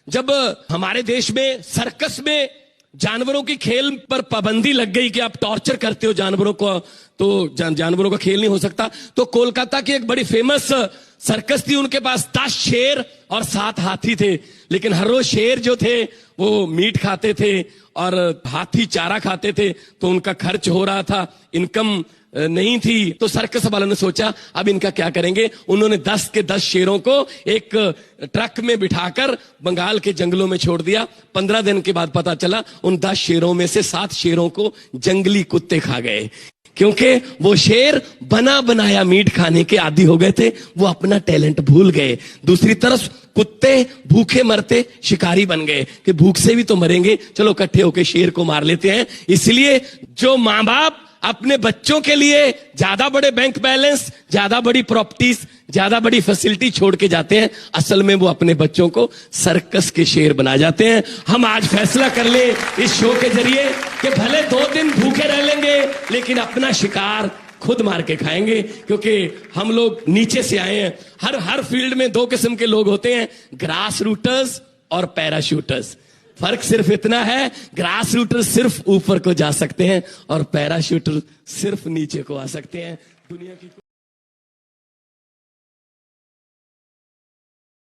जब हमारे देश में सर्कस में जानवरों की खेल पर पाबंदी लग गई कि आप टॉर्चर करते हो जानवरों को, तो जानवरों का खेल नहीं हो सकता, तो कोलकाता की एक बड़ी फेमस सर्कस थी, उनके पास 10 शेर और 7 हाथी थे। लेकिन हर रोज शेर जो थे वो मीट खाते थे और हाथी चारा खाते थे, तो उनका खर्च हो रहा था, इनकम नहीं थी। तो सर्कस वालों ने सोचा अब इनका क्या करेंगे। उन्होंने 10 के 10 शेरों को एक ट्रक में बिठाकर बंगाल के जंगलों में छोड़ दिया। 15 दिन के बाद पता चला उन 10 शेरों में से 7 शेरों को जंगली कुत्ते खा गए, क्योंकि वो शेर बना बनाया मीट खाने के आदी हो गए थे, वो अपना टैलेंट भूल गए। दूसरी तरफ कुत्ते भूखे मरते शिकारी बन गए कि भूख से भी तो मरेंगे, चलो इकट्ठे होकर शेर को मार लेते हैं। इसलिए जो माँ बाप अपने बच्चों के लिए ज्यादा बड़े बैंक बैलेंस, ज्यादा बड़ी प्रॉपर्टीज, ज्यादा बड़ी फैसिलिटी छोड़ के जाते हैं, असल में वो अपने बच्चों को सर्कस के शेर बना जाते हैं। हम आज फैसला कर ले इस शो के जरिए कि भले 2 दिन भूखे रह लेंगे लेकिन अपना शिकार खुद मार के खाएंगे, क्योंकि हम लोग नीचे से आए हैं। हर फील्ड में 2 किस्म के लोग होते हैं, ग्रास रूटर्स और पैराशूटर्स। फर्क सिर्फ इतना है, ग्रास रूटर सिर्फ ऊपर को जा सकते हैं और पैराशूटर सिर्फ नीचे को आ सकते हैं। दुनिया की